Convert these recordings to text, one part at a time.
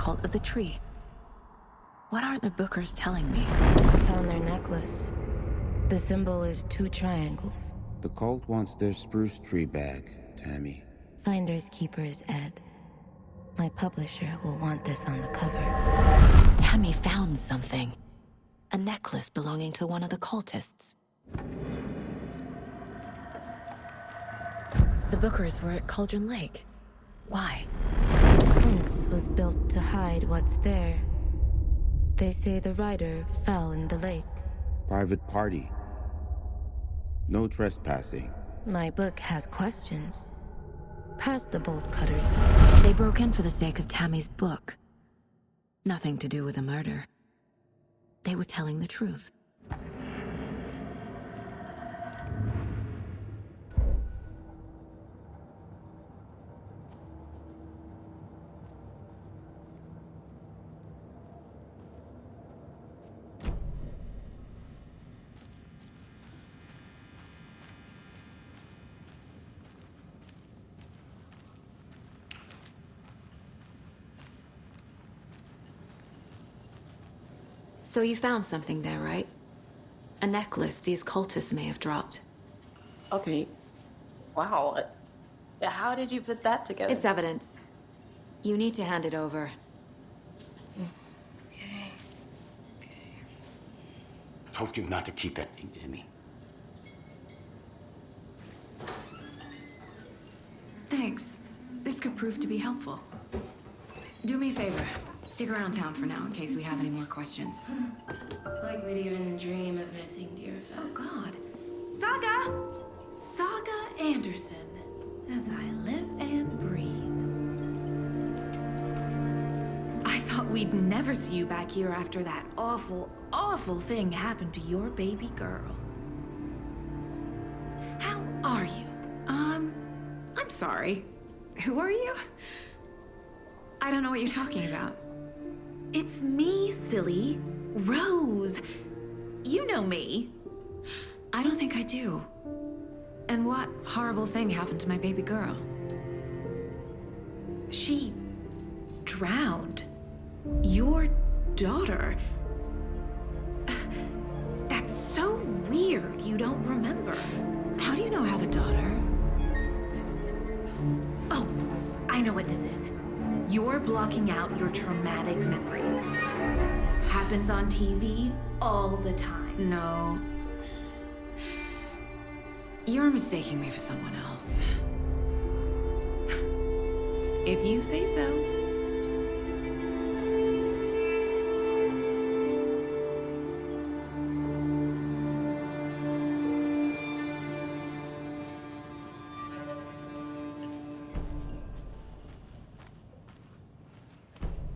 cult of the tree. What are the Bookers telling me? I found their necklace. The symbol is 2 triangles. The cult wants their spruce tree back, Tammy. Finders keepers, Ed. My publisher will want this on the cover. Tammy found something. A necklace belonging to one of the cultists. The Bookers were at Cauldron Lake. Why? The fence was built to hide what's there. They say the rider fell in the lake. Private party. No trespassing. My book has questions. Past the bolt cutters. They broke in for the sake of Tammy's book. Nothing to do with a murder. They were telling the truth. So you found something there, right? A necklace these cultists may have dropped. Okay. Wow. How did you put that together? It's evidence. You need to hand it over. Okay. Told you not to keep that thing, Tammy. Thanks. This could prove to be helpful. Do me a favor. Stick around town for now in case we have any more questions. Like we'd even dream of missing Deerfest. Oh, God. Saga! Saga Anderson. As I live and breathe. I thought we'd never see you back here after that awful, awful thing happened to your baby girl. How are you? I'm sorry. Who are you? I don't know what you're talking about. It's me, silly. Rose. You know me. I don't think I do. And what horrible thing happened to my baby girl? She drowned. Your daughter. That's so weird you don't remember. How do you know I have a daughter? Oh, I know what this is. You're blocking out your traumatic memories. Happens on TV all the time. No. You're mistaking me for someone else. If you say so.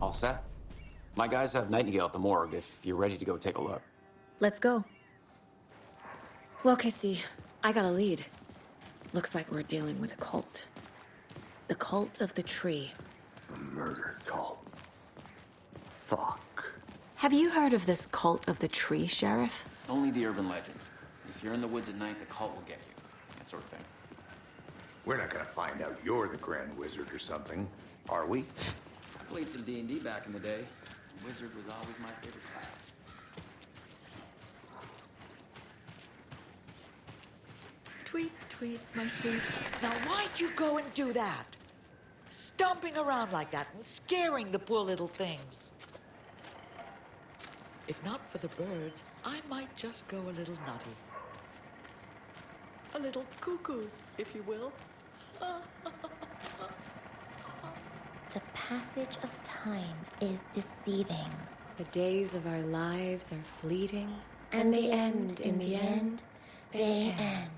All set? My guys have Nightingale at the morgue if you're ready to go take a look. Let's go. Well, Casey, I got a lead. Looks like we're dealing with a cult. The cult of the tree. A murder cult. Fuck. Have you heard of this cult of the tree, Sheriff? Only the urban legend. If you're in the woods at night, the cult will get you. That sort of thing. We're not gonna find out you're the Grand Wizard or something, are we? I played some D&D back in the day. Wizard was always my favorite class. Tweet, tweet, my sweets. Now, why'd you go and do that? Stomping around like that and scaring the poor little things. If not for the birds, I might just go a little nutty. A little cuckoo, if you will. The passage of time is deceiving. The days of our lives are fleeting. And they end in the end. They end.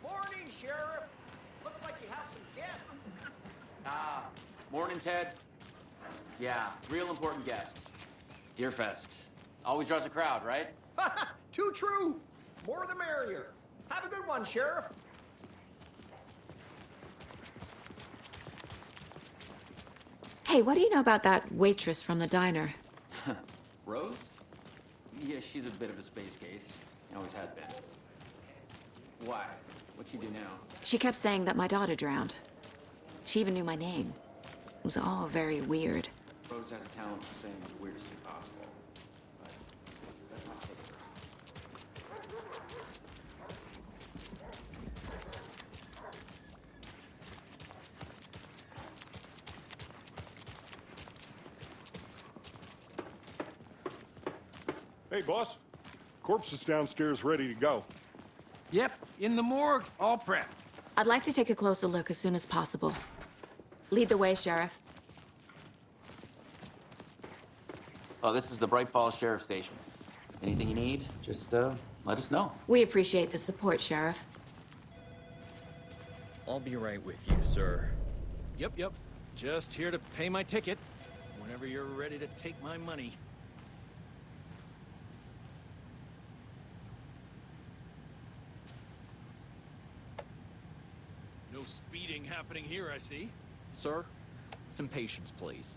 Morning, Sheriff. Looks like you have some guests. Morning, Ted. Yeah, real important guests. Deerfest. Always draws a crowd, right? Too true. More the merrier. Have a good one, Sheriff. Hey, what do you know about that waitress from the diner? Rose? Yeah, she's a bit of a space case. Always has been. Why? What'd she do now? She kept saying that my daughter drowned. She even knew my name. It was all very weird. Rose has a talent for saying the weirdest thing possible. But that's my take personally. Hey, boss. Corpse is downstairs ready to go. Yep, in the morgue, all prepped. I'd like to take a closer look as soon as possible. Lead the way, Sheriff. Oh, this is the Bright Falls Sheriff Station. Anything you need, just let us know. We appreciate the support, Sheriff. I'll be right with you, sir. Yep. Just here to pay my ticket. Whenever you're ready to take my money. No speeding happening here, I see. Sir, some patience, please.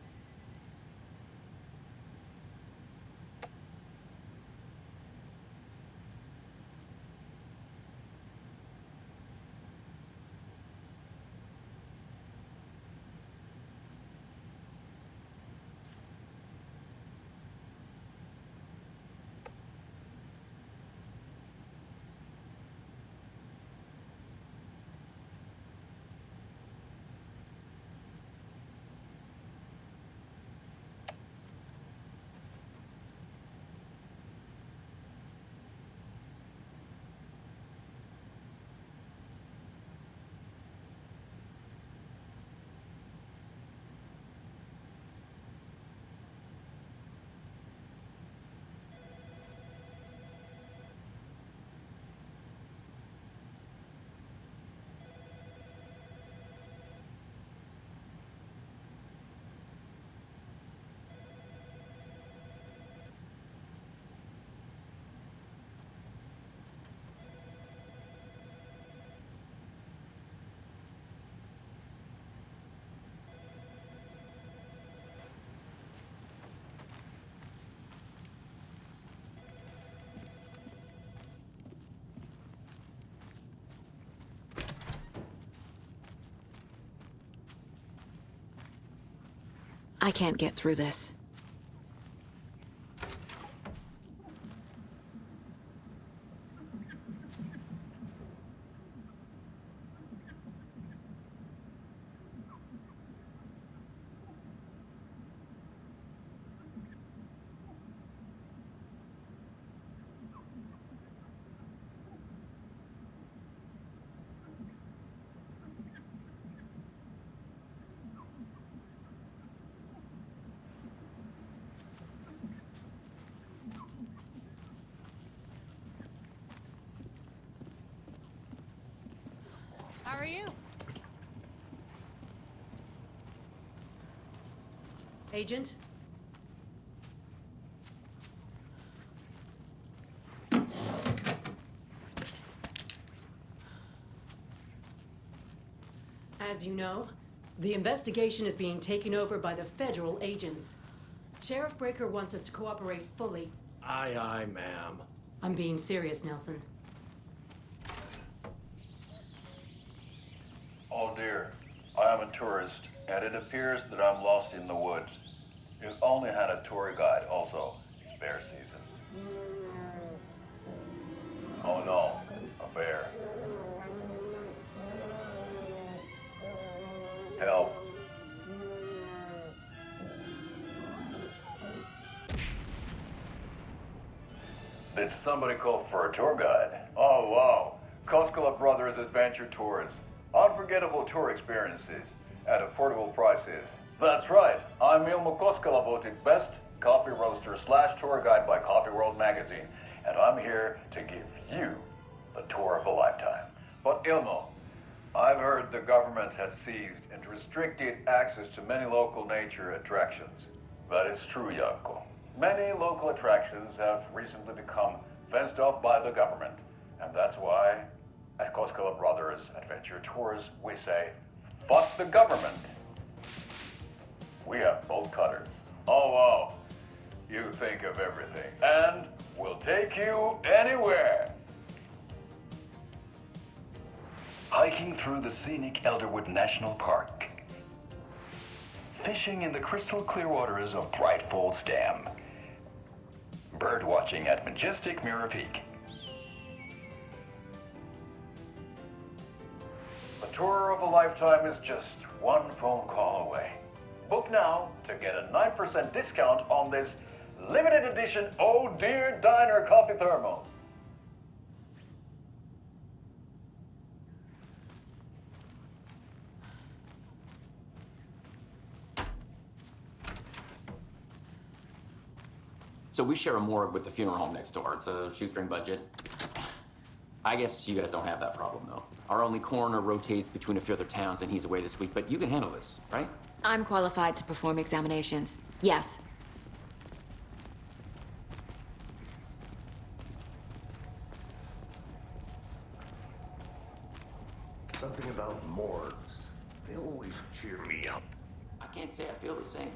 I can't get through this. How are you? Agent? As you know, the investigation is being taken over by the federal agents. Sheriff Breaker wants us to cooperate fully. Aye, ma'am. I'm being serious, Nelson. Oh dear, I am a tourist, and it appears that I'm lost in the woods. You only had a tour guide, also. It's bear season. Oh no, a bear. Help. Did somebody call for a tour guide? Oh wow, Koskela Brothers Adventure Tours. Unforgettable tour experiences at affordable prices. That's right. I'm Ilmo Koskela, voted best coffee roaster / tour guide by Coffee World magazine, and I'm here to give you the tour of a lifetime. But Ilmo, I've heard the government has seized and restricted access to many local nature attractions. That is true, Yanko. Many local attractions have recently become fenced off by the government. And that's why, at Koskela Brothers Adventure Tours, we say, fuck the government. We have bolt cutters. Oh, wow. You think of everything. And we'll take you anywhere. Hiking through the scenic Elderwood National Park. Fishing in the crystal clear waters of Bright Falls Dam. Bird watching at majestic Mirror Peak. A tour of a lifetime is just one phone call away. Book now to get a 9% discount on this limited edition Oh Dear Diner coffee thermos. So we share a morgue with the funeral home next door. It's a shoestring budget. I guess you guys don't have that problem, though. Our only coroner rotates between a few other towns, and he's away this week, but you can handle this, right? I'm qualified to perform examinations. Yes. Something about morgues. They always cheer me up. I can't say I feel the same.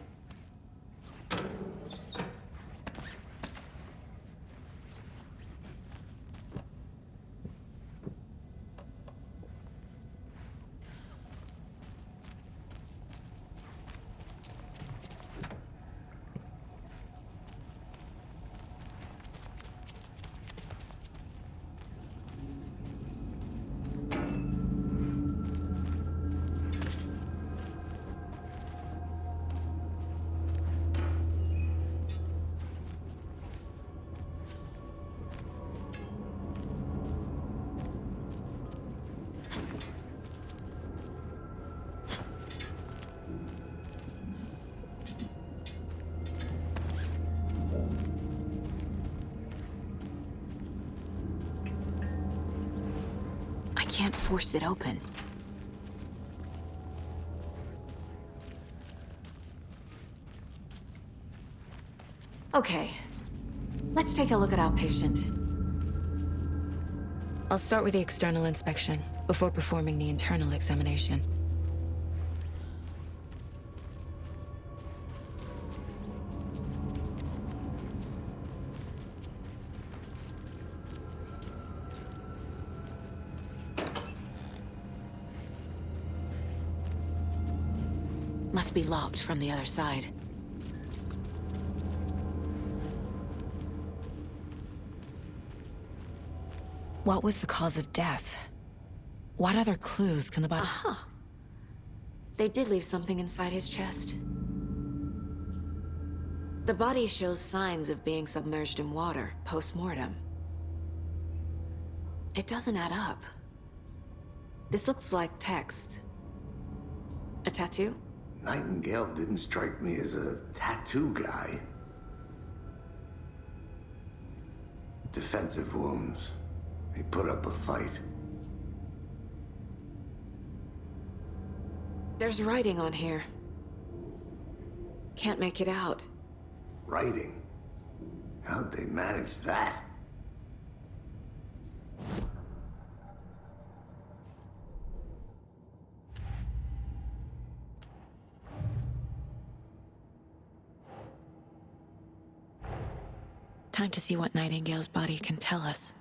I can't force it open. Okay, let's take a look at our patient. I'll start with the external inspection before performing the internal examination. Must be locked from the other side. What was the cause of death? What other clues can the body... Aha! They did leave something inside his chest. The body shows signs of being submerged in water, post-mortem. It doesn't add up. This looks like text. A tattoo? Nightingale didn't strike me as a tattoo guy. Defensive wounds. He put up a fight. There's writing on here. Can't make it out. Writing? How'd they manage that? Time to see what Nightingale's body can tell us.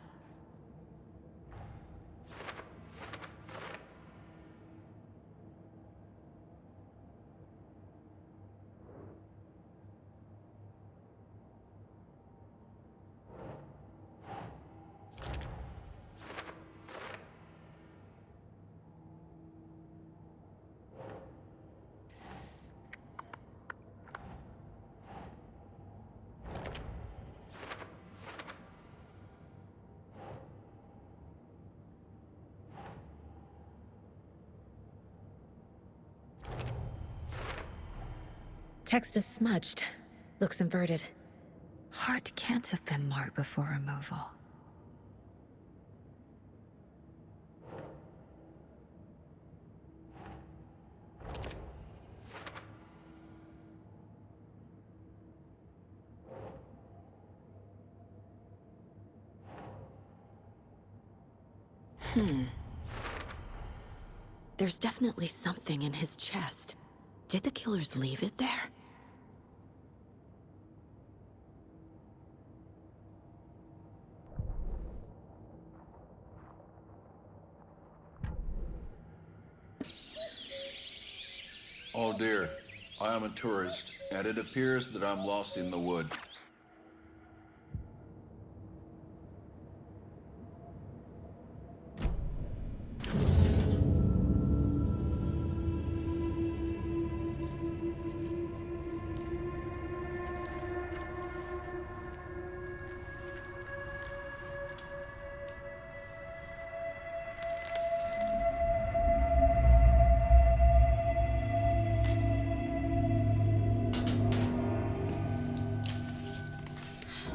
Text is smudged. Looks inverted. Heart can't have been marked before removal. There's definitely something in his chest. Did the killers leave it there? Oh dear, I am a tourist, and it appears that I'm lost in the wood.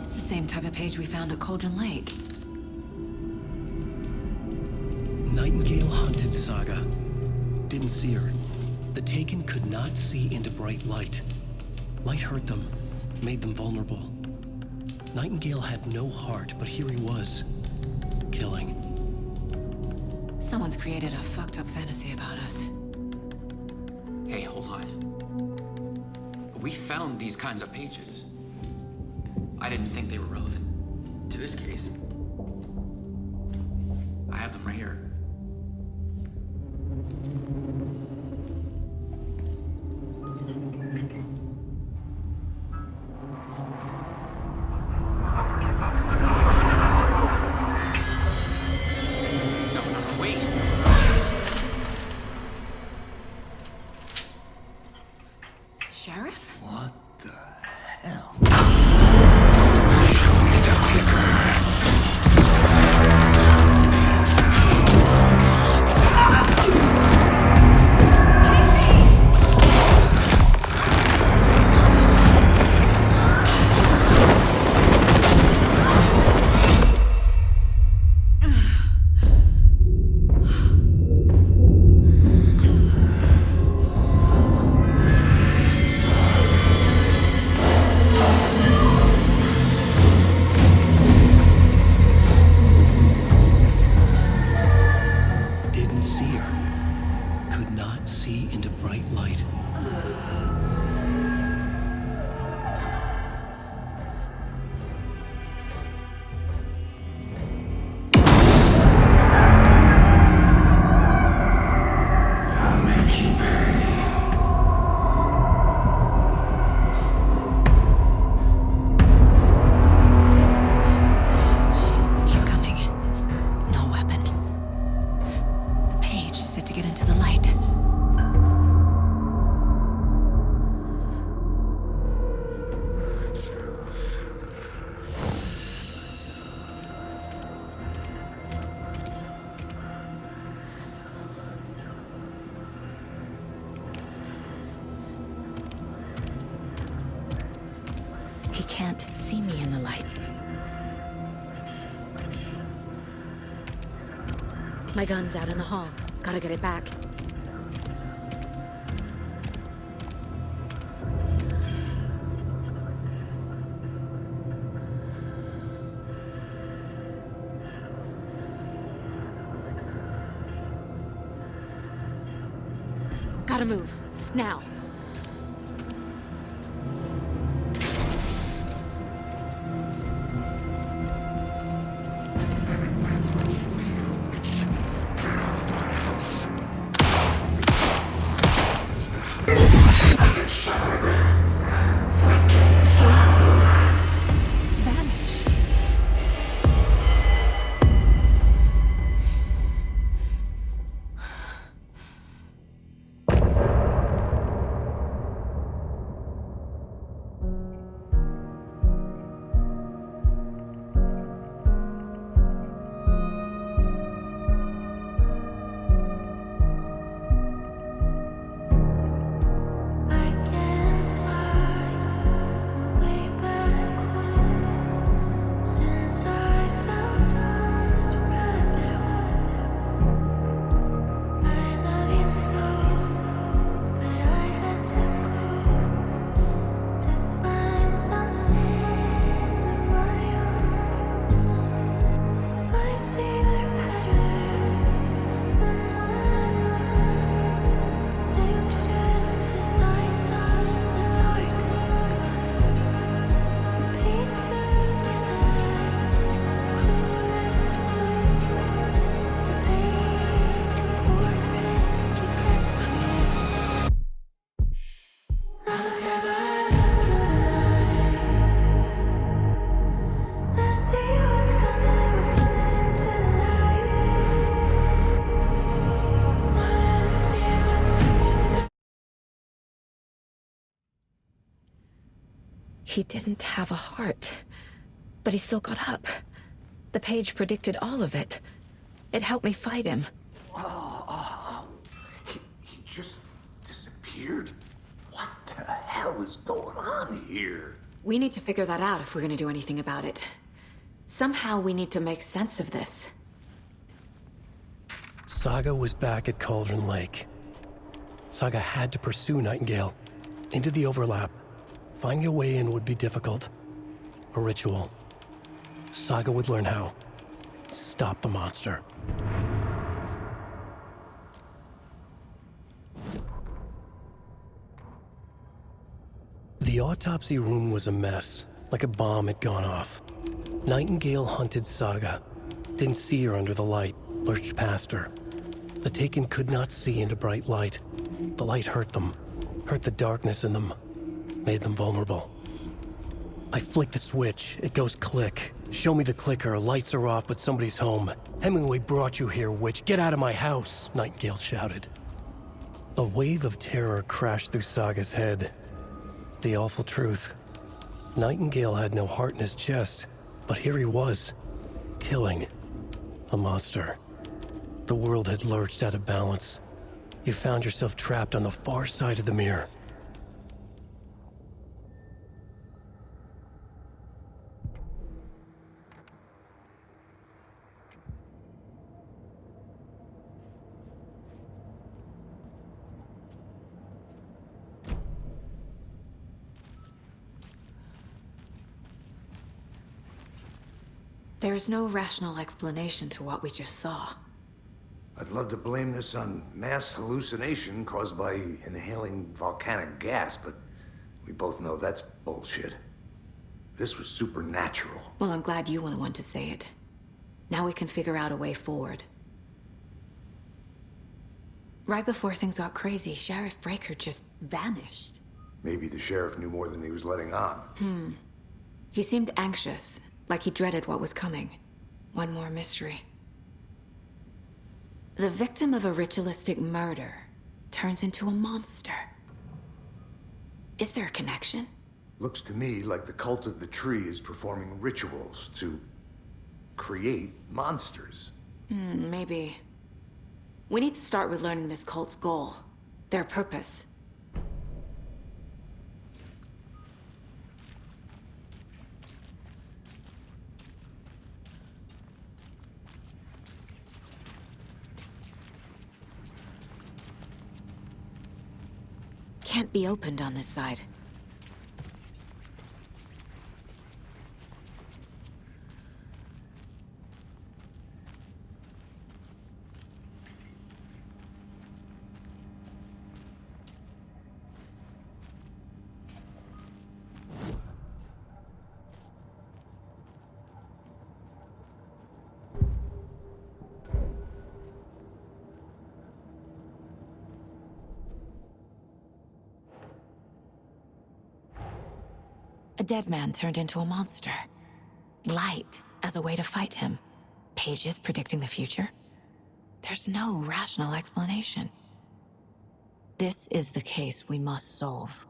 It's the same type of page we found at Cauldron Lake. Nightingale hunted Saga. Didn't see her. The Taken could not see into bright light. Light hurt them, made them vulnerable. Nightingale had no heart, but here he was, killing. Someone's created a fucked up fantasy about us. Hey, hold on. We found these kinds of pages. I didn't think they were relevant to this case. I have them right here. No, wait! Sheriff? What the hell? Didn't see her. Could not see into bright light. He's coming. No weapon. The page said to get into the light. He can't see me in the light. My gun's out in the hall. Gotta get it back. Gotta move. Now. Vanished. He didn't have a heart, but he still got up. The page predicted all of it. It helped me fight him. He just disappeared? What the hell is going on here? We need to figure that out if we're gonna do anything about it. Somehow we need to make sense of this. Saga was back at Cauldron Lake. Saga had to pursue Nightingale into the overlap. Finding a way in would be difficult. A ritual. Saga would learn how. Stop the monster. The autopsy room was a mess, like a bomb had gone off. Nightingale hunted Saga. Didn't see her under the light, lurched past her. The Taken could not see into bright light. The light hurt them, hurt the darkness in them, made them vulnerable. I flick the switch, it goes click. Show me the clicker, lights are off, but somebody's home. Hemingway brought you here, witch. Get out of my house, Nightingale shouted. A wave of terror crashed through Saga's head. The awful truth. Nightingale had no heart in his chest, but here he was, killing a monster. The world had lurched out of balance. You found yourself trapped on the far side of the mirror. There's no rational explanation to what we just saw. I'd love to blame this on mass hallucination caused by inhaling volcanic gas, but we both know that's bullshit. This was supernatural. Well, I'm glad you were the one to say it. Now we can figure out a way forward. Right before things got crazy, Sheriff Breaker just vanished. Maybe the sheriff knew more than he was letting on. He seemed anxious, like he dreaded what was coming. One more mystery. The victim of a ritualistic murder turns into a monster. Is there a connection? Looks to me like the cult of the tree is performing rituals to create monsters. Maybe. We need to start with learning this cult's goal, their purpose. Can't be opened on this side. A dead man turned into a monster. Light as a way to fight him. Pages predicting the future. There's no rational explanation. This is the case we must solve.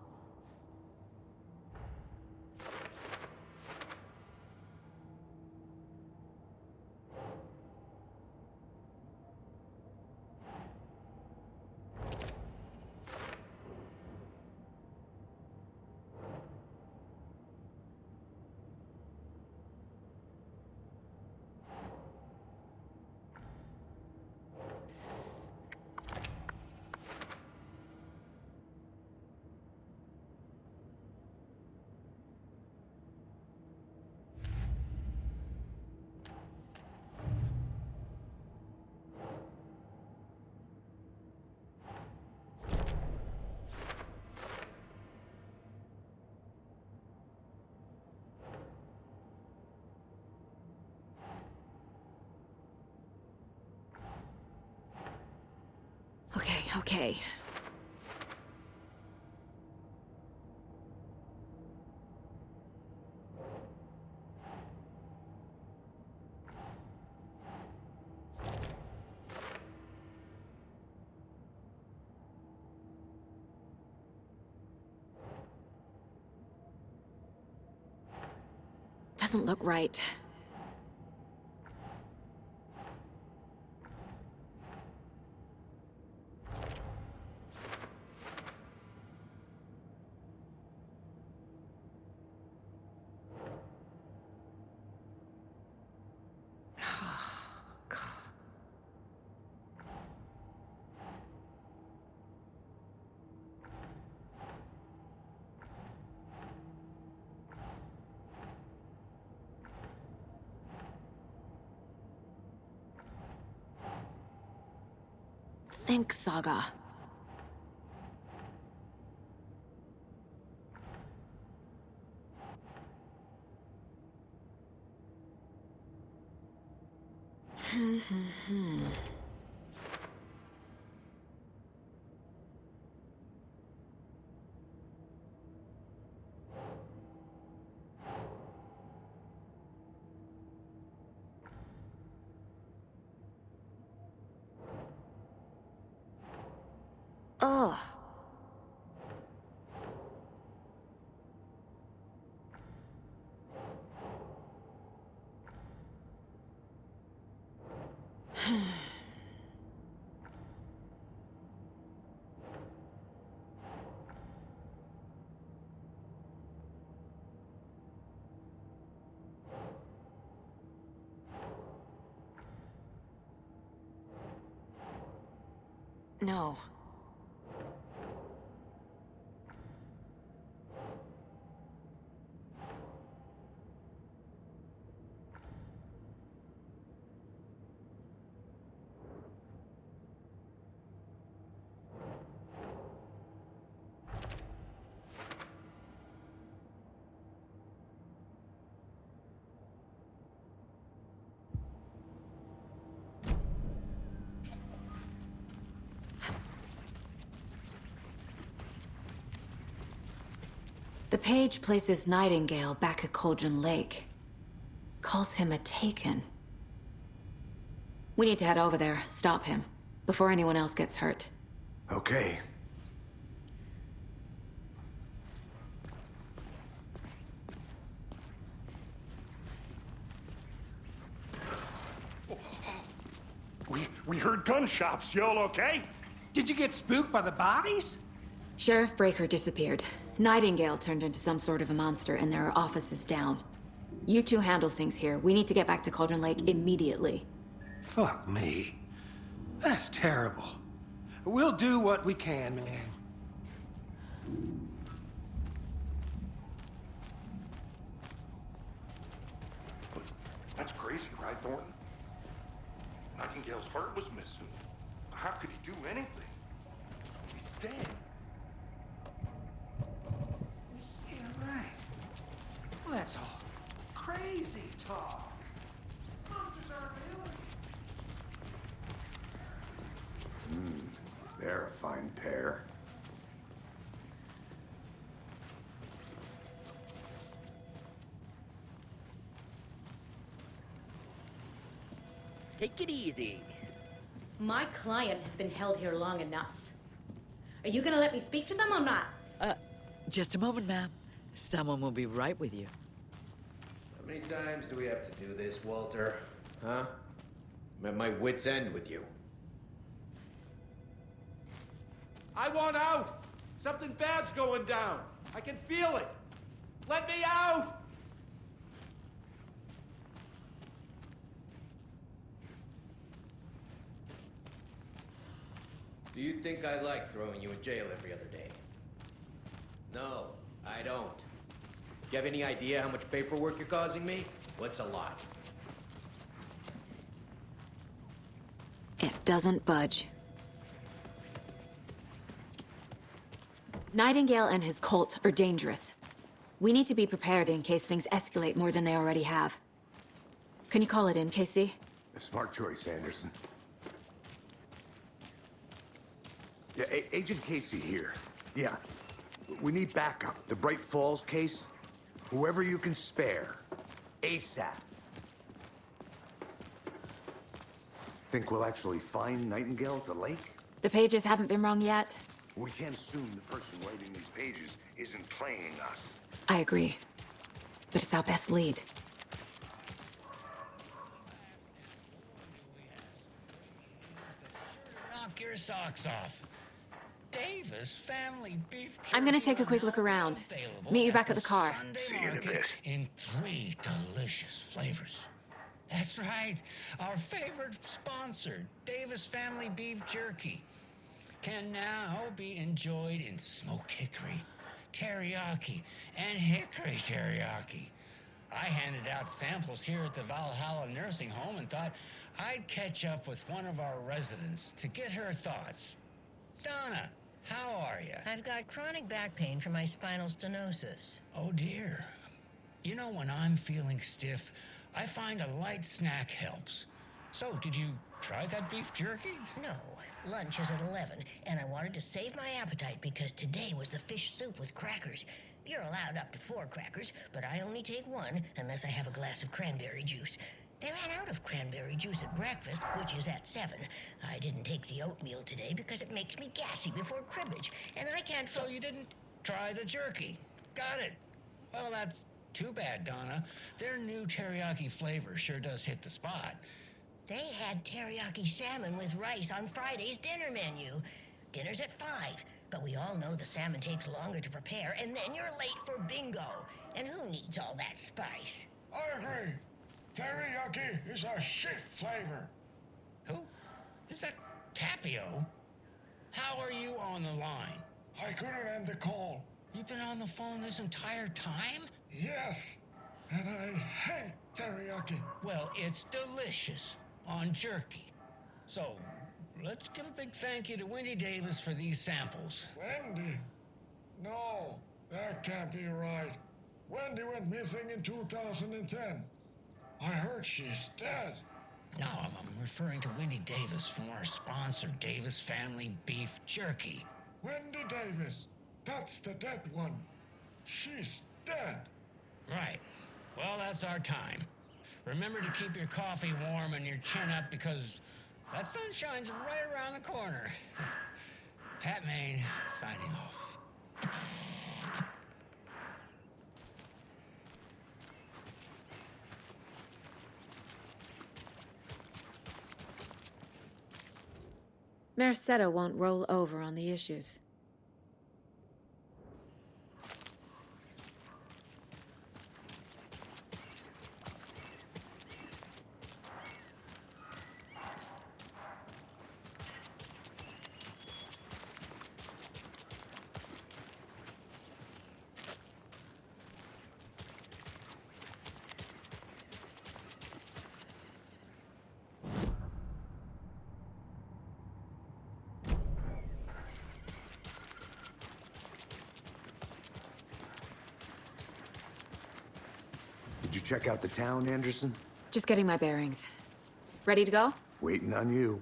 Okay. Doesn't look right. Think, Saga. Ugh. No. The page places Nightingale back at Cauldron Lake. Calls him a Taken. We need to head over there, stop him, before anyone else gets hurt. Okay. We heard gunshots. Y'all okay? Did you get spooked by the bodies? Sheriff Breaker disappeared. Nightingale turned into some sort of a monster, and there are offices down. You two handle things here. We need to get back to Cauldron Lake immediately. Fuck me. That's terrible. We'll do what we can, man. That's crazy, right, Thornton? Nightingale's heart was missing. How could he do anything? He's dead. Yeah, right. Well, that's all crazy talk. Monsters aren't real. They're a fine pair. Take it easy. My client has been held here long enough. Are you gonna let me speak to them or not? Just a moment, ma'am. Someone will be right with you. How many times do we have to do this, Walter? Huh? I'm at my wit's end with you. I want out! Something bad's going down. I can feel it. Let me out! Do you think I like throwing you in jail every other day? No, I don't. Do you have any idea how much paperwork you're causing me? What's a lot? It doesn't budge. Nightingale and his cult are dangerous. We need to be prepared in case things escalate more than they already have. Can you call it in, Casey? A smart choice, Anderson. Yeah, Agent Casey here. Yeah. We need backup. The Bright Falls case. Whoever you can spare. ASAP. Think we'll actually find Nightingale at the lake? The pages haven't been wrong yet. We can't assume the person writing these pages isn't playing us. I agree. But it's our best lead. Knock your socks off. Davis Family Beef Jerky. I'm gonna take a quick look around. Meet you back at the car. See you in a bit. In 3 delicious flavors. That's right. Our favorite sponsor, Davis Family Beef Jerky, can now be enjoyed in smoked hickory, teriyaki, and hickory teriyaki. I handed out samples here at the Valhalla Nursing Home and thought I'd catch up with one of our residents to get her thoughts. Donna, how are you? I've got chronic back pain from my spinal stenosis. Oh, dear. You know, when I'm feeling stiff, I find a light snack helps. So, did you try that beef jerky? No. Lunch is at 11, and I wanted to save my appetite because today was the fish soup with crackers. You're allowed up to 4 crackers, but I only take 1 unless I have a glass of cranberry juice. They ran out of cranberry juice at breakfast, which is at 7. I didn't take the oatmeal today because it makes me gassy before cribbage, and I can't... So you didn't try the jerky? Got it. Well, that's too bad, Donna. Their new teriyaki flavor sure does hit the spot. They had teriyaki salmon with rice on Friday's dinner menu. Dinner's at 5, but we all know the salmon takes longer to prepare, and then you're late for bingo. And who needs all that spice? I agree. Teriyaki is a shit flavor. Who? Is that Tapio? How are you on the line? I couldn't end the call. You've been on the phone this entire time? Yes, and I hate teriyaki. Well, it's delicious on jerky. So, let's give a big thank you to Wendy Davis for these samples. Wendy? No, that can't be right. Wendy went missing in 2010. I heard she's dead. No, I'm referring to Wendy Davis from our sponsor, Davis Family Beef Jerky. Wendy Davis. That's the dead one. She's dead. Right. Well, that's our time. Remember to keep your coffee warm and your chin up because that sun shines right around the corner. Pat Maine, signing off. Mercado won't roll over on the issues. Did you check out the town, Anderson? Just getting my bearings. Ready to go? Waiting on you.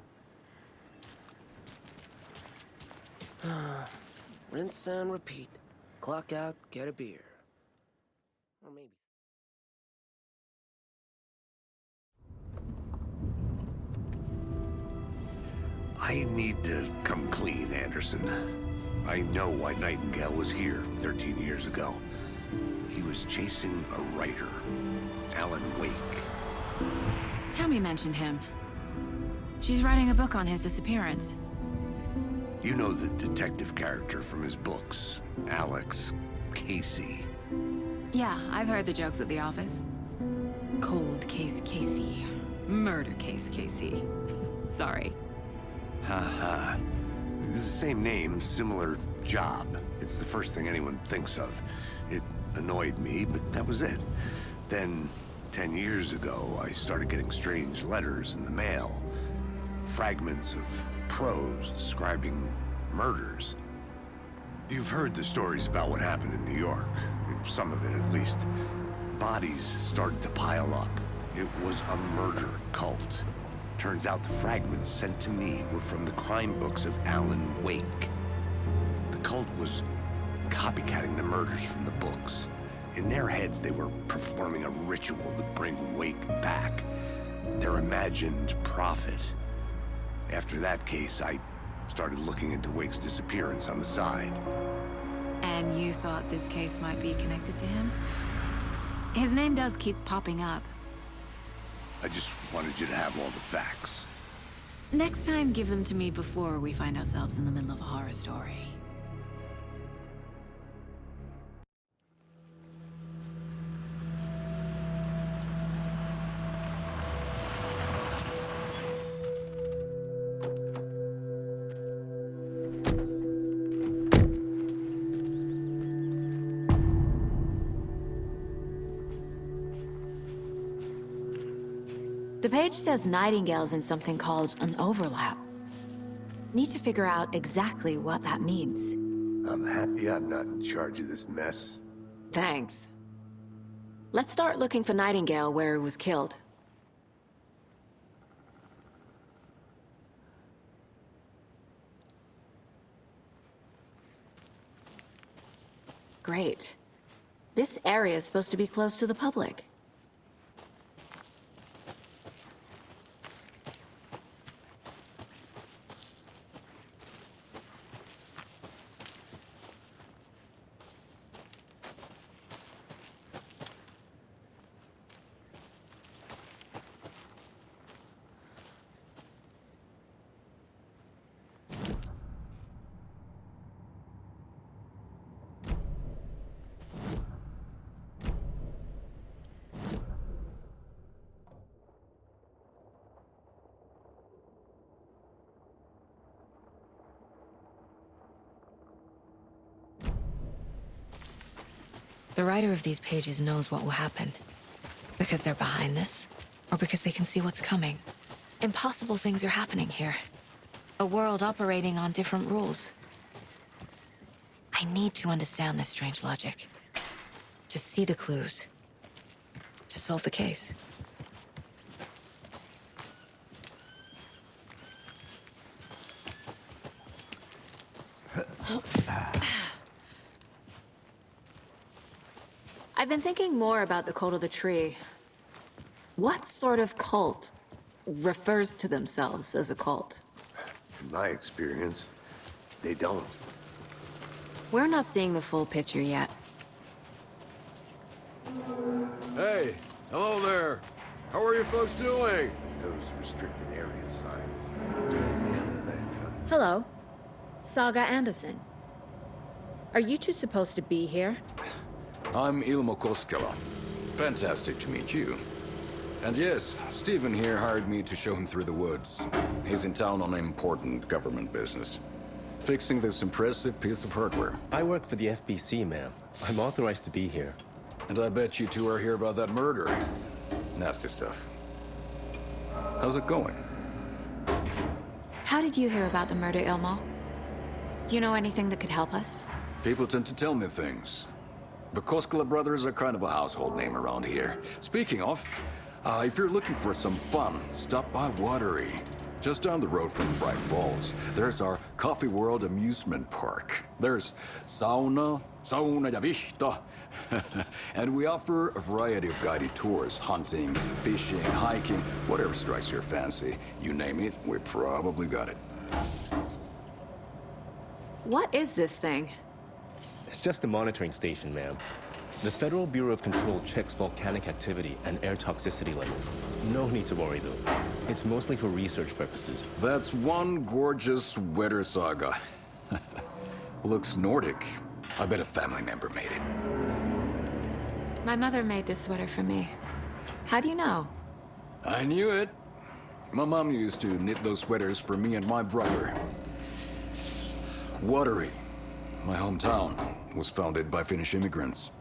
Rinse and repeat. Clock out, get a beer. Or maybe... I need to come clean, Anderson. I know why Nightingale was here 13 years ago. He was chasing a writer, Alan Wake. Tammy mentioned him. She's writing a book on his disappearance. You know the detective character from his books, Alex Casey. Yeah, I've heard the jokes at the office. Cold case Casey. Murder case Casey. Sorry. Ha. It's the same name, similar job. It's the first thing anyone thinks of. It annoyed me, but that was it. Then, 10 years ago, I started getting strange letters in the mail. Fragments of prose describing murders. You've heard the stories about what happened in New York. Some of it, at least. Bodies started to pile up. It was a murder cult. Turns out the fragments sent to me were from the crime books of Alan Wake. The cult was copycatting the murders from the books. In their heads, they were performing a ritual to bring Wake back. Their imagined prophet. After that case, I started looking into Wake's disappearance on the side. And you thought this case might be connected to him? His name does keep popping up. I just wanted you to have all the facts. Next time, give them to me before we find ourselves in the middle of a horror story. The page says Nightingale's in something called an overlap. Need to figure out exactly what that means. I'm happy I'm not in charge of this mess. Thanks. Let's start looking for Nightingale where he was killed. Great. This area is supposed to be close to the public. The writer of these pages knows what will happen. Because they're behind this, or because they can see what's coming. Impossible things are happening here. A world operating on different rules. I need to understand this strange logic. To see the clues. To solve the case. I've been thinking more about the cult of the tree. What sort of cult refers to themselves as a cult? In my experience, they don't. We're not seeing the full picture yet. Hey, hello there. How are you folks doing? Those restricted area signs. They're doing the damn thing, huh? Hello. Saga Anderson. Are you two supposed to be here? I'm Ilmo Koskela. Fantastic to meet you. And yes, Stephen here hired me to show him through the woods. He's in town on important government business. Fixing this impressive piece of hardware. I work for the FBC, ma'am. I'm authorized to be here. And I bet you two are here about that murder. Nasty stuff. How's it going? How did you hear about the murder, Ilmo? Do you know anything that could help us? People tend to tell me things. The Koskela brothers are kind of a household name around here. Speaking of, if you're looking for some fun, stop by Watery. Just down the road from Bright Falls, there's our Coffee World amusement park. There's sauna ja vihta. And we offer a variety of guided tours, hunting, fishing, hiking, whatever strikes your fancy. You name it, we probably got it. What is this thing? It's just a monitoring station, ma'am. The Federal Bureau of Control checks volcanic activity and air toxicity levels. No need to worry, though. It's mostly for research purposes. That's one gorgeous sweater, Saga. Looks Nordic. I bet a family member made it. My mother made this sweater for me. How do you know? I knew it. My mom used to knit those sweaters for me and my brother. Watery, my hometown, was founded by Finnish immigrants.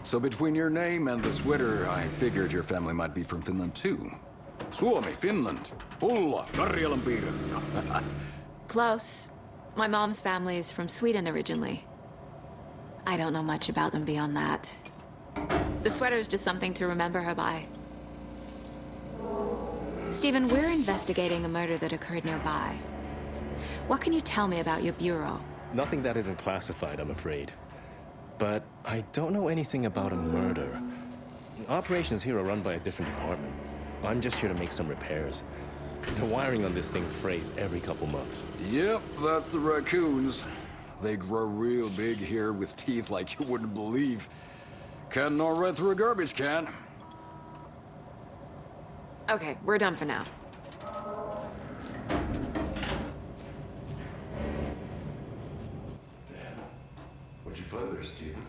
So between your name and the sweater, I figured your family might be from Finland too. Suomi, Finland. Pulla, Karjalan piirakka. Close. My mom's family is from Sweden originally. I don't know much about them beyond that. The sweater is just something to remember her by. Stephen, we're investigating a murder that occurred nearby. What can you tell me about your bureau? Nothing that isn't classified, I'm afraid. But I don't know anything about a murder. Operations here are run by a different department. I'm just here to make some repairs. The wiring on this thing frays every couple months. Yep, that's the raccoons. They grow real big here with teeth like you wouldn't believe. Can't know right through a garbage can. Okay, we're done for now. fun there, Stephen.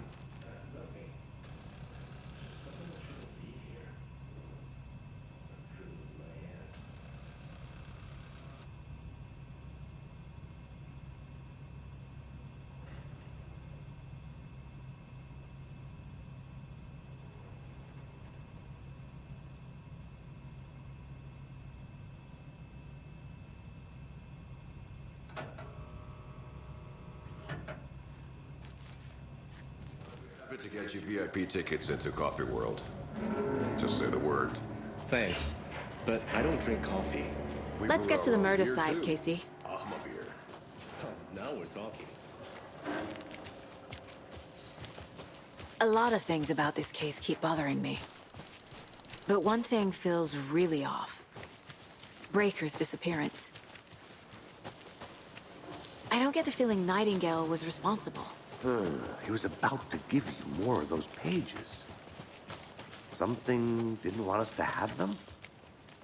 To get you VIP tickets into Coffee World. Just say the word. Thanks, but I don't drink coffee. Let's get to the murder side, Casey. I'm a beer. Oh, now we're talking. A lot of things about this case keep bothering me. But one thing feels really off. Breaker's disappearance. I don't get the feeling Nightingale was responsible. He was about to give you more of those pages. Something didn't want us to have them?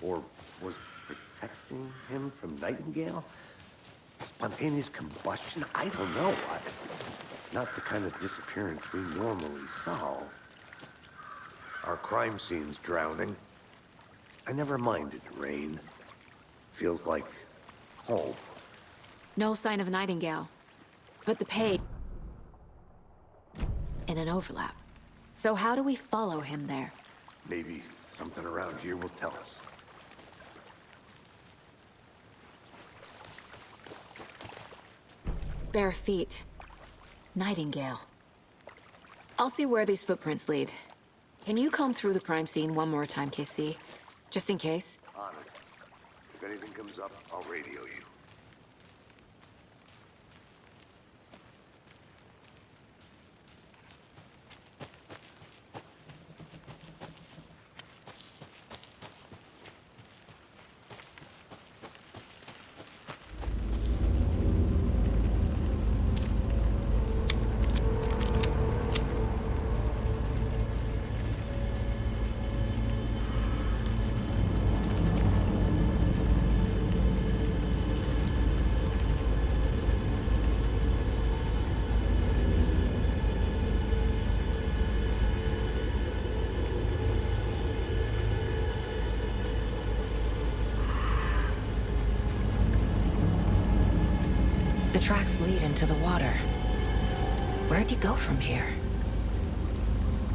Or was protecting him from Nightingale? Spontaneous combustion? I don't know. Not the kind of disappearance we normally solve. Our crime scene's drowning. I never minded rain. Feels like home. No sign of Nightingale. But the page in an overlap. So how do we follow him there? Maybe something around here will tell us. Bare feet. Nightingale. I'll see where these footprints lead. Can you comb through the crime scene one more time, KC? Just in case? On it. If anything comes up, I'll radio you. The tracks lead into the water. Where'd he go from here?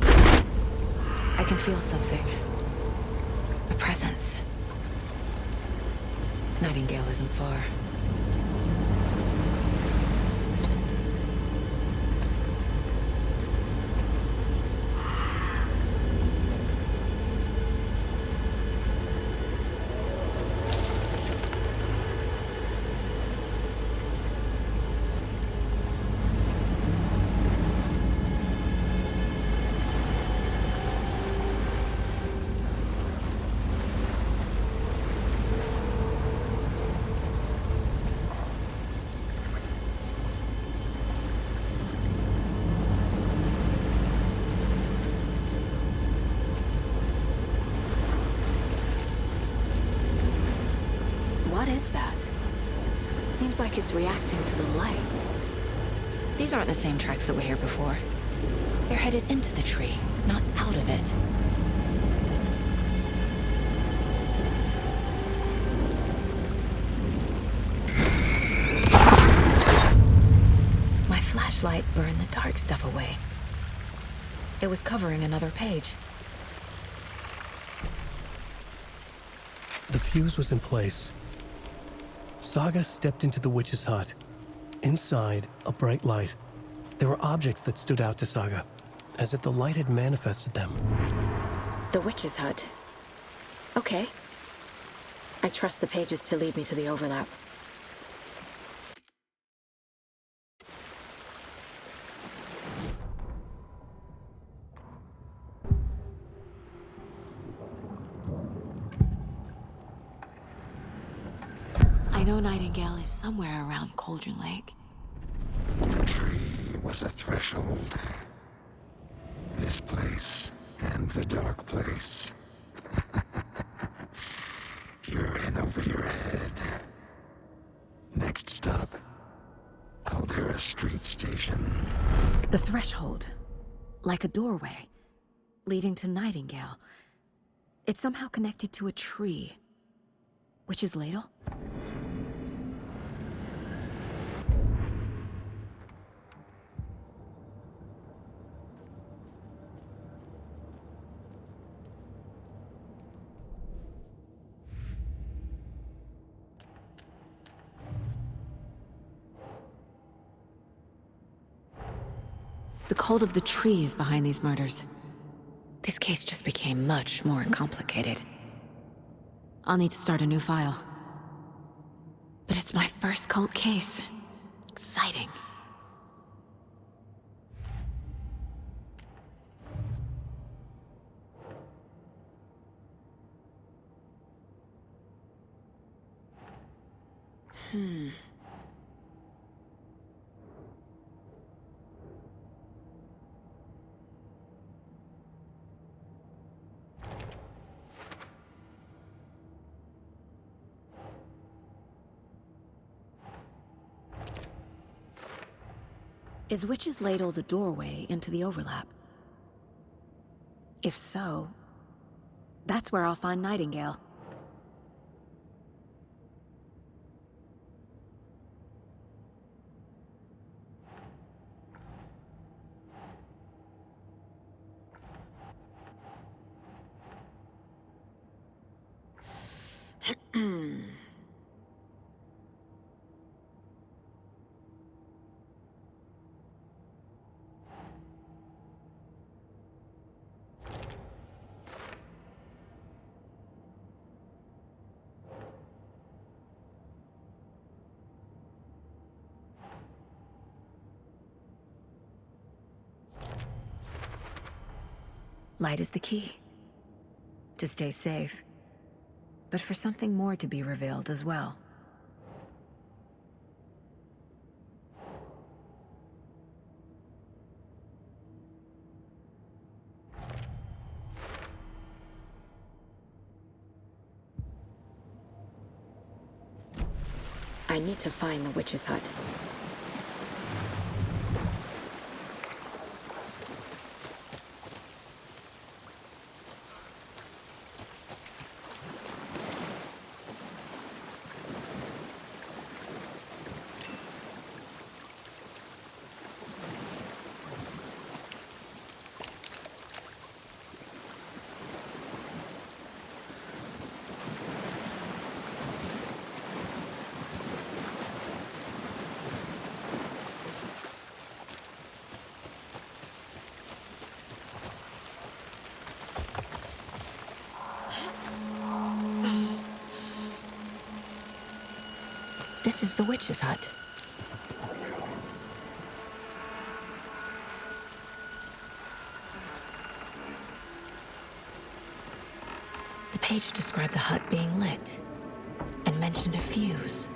I can feel something. A presence. Nightingale isn't far. What is that? Seems like it's reacting to the light. These aren't the same tracks that were here before. They're headed into the tree, not out of it. My flashlight burned the dark stuff away. It was covering another page. The fuse was in place. Saga stepped into the witch's hut. Inside, a bright light. There were objects that stood out to Saga, as if the light had manifested them. The witch's hut. Okay. I trust the pages to lead me to the overlap. I know Nightingale is somewhere around Cauldron Lake. The tree was a threshold. This place and the dark place. You're in over your head. Next stop, Caldera Street Station. The threshold, like a doorway, leading to Nightingale. It's somehow connected to a tree. Witch's ladle? The cult of the tree is behind these murders. This case just became much more complicated. I'll need to start a new file. But it's my first cult case. Exciting. Is Witch's Ladle the doorway into the overlap? If so, that's where I'll find Nightingale. Light is the key. To stay safe. But for something more to be revealed as well. I need to find the witch's hut. This is the witch's hut. The page described the hut being lit and mentioned a fuse.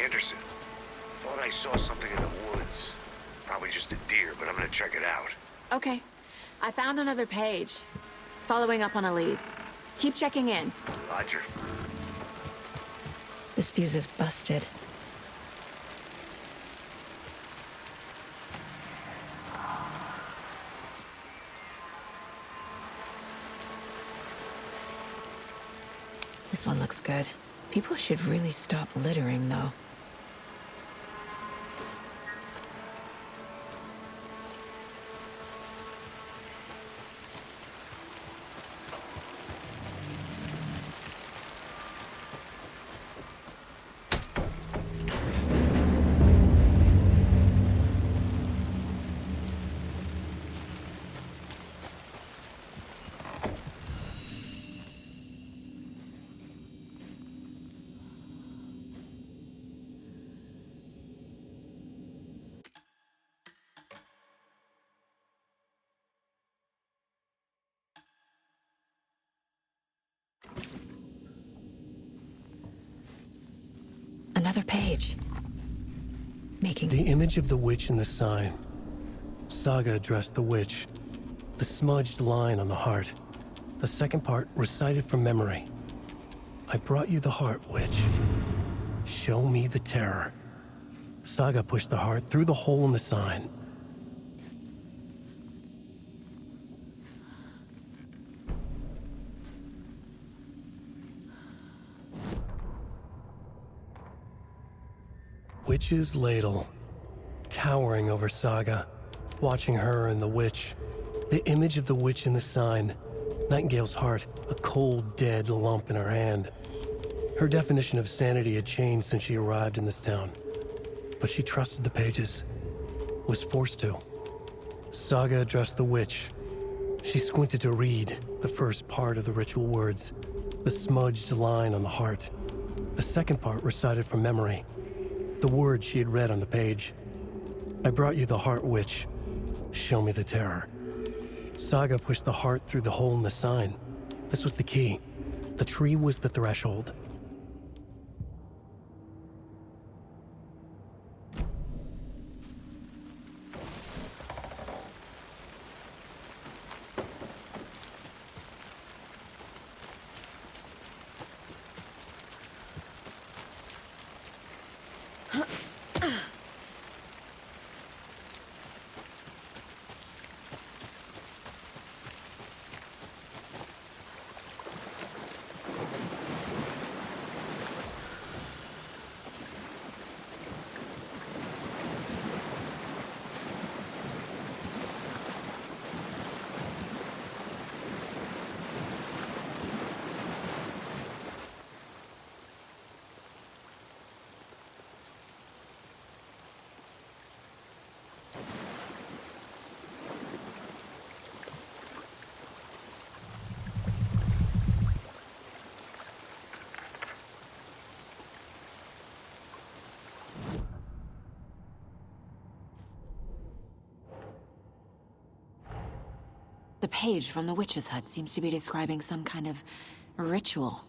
Anderson, thought I saw something in the woods. Probably just a deer, but I'm gonna check it out. Okay. I found another page. Following up on a lead. Keep checking in. Roger. This fuse is busted. This one looks good. People should really stop littering, though. Another page. Making... The image of the witch in the sign. Saga addressed the witch. The smudged line on the heart. The second part recited from memory. I brought you the heart, witch. Show me the terror. Saga pushed the heart through the hole in the sign. Witch's ladle, towering over Saga, watching her and the witch. The image of the witch in the sign. Nightingale's heart, a cold, dead lump in her hand. Her definition of sanity had changed since she arrived in this town. But she trusted the pages. Was forced to. Saga addressed the witch. She squinted to read the first part of the ritual words. The smudged line on the heart. The second part recited from memory. The words she had read on the page. I brought you the heart, witch. Show me the terror. Saga pushed the heart through the hole in the sign. This was the key. The tree was the threshold. The page from the witch's hut seems to be describing some kind of ritual.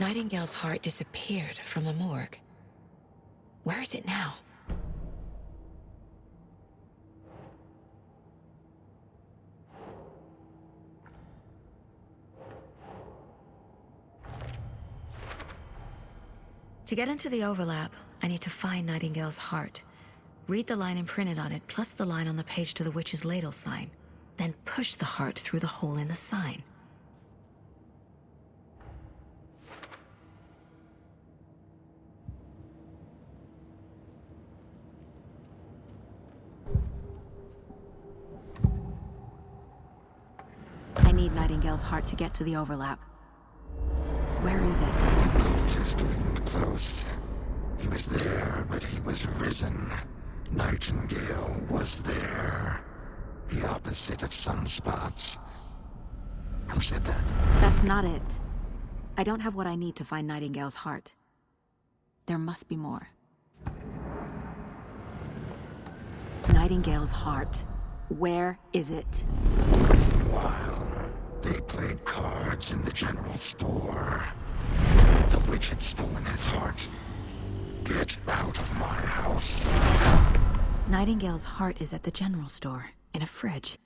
Nightingale's heart disappeared from the morgue. Where is it now? To get into the overlap, I need to find Nightingale's heart. Read the line imprinted on it, plus the line on the page to the witch's ladle sign. Then push the heart through the hole in the sign. I need Nightingale's heart to get to the overlap. Where is it? The cultist leaned close. He was there, but he was risen. Nightingale was there. The opposite of sunspots. Who said that? That's not it. I don't have what I need to find Nightingale's heart. There must be more. Nightingale's heart. Where is it? While they played cards in the general store, the witch had stolen his heart. Get out of my house. Nightingale's heart is at the general store, in a fridge.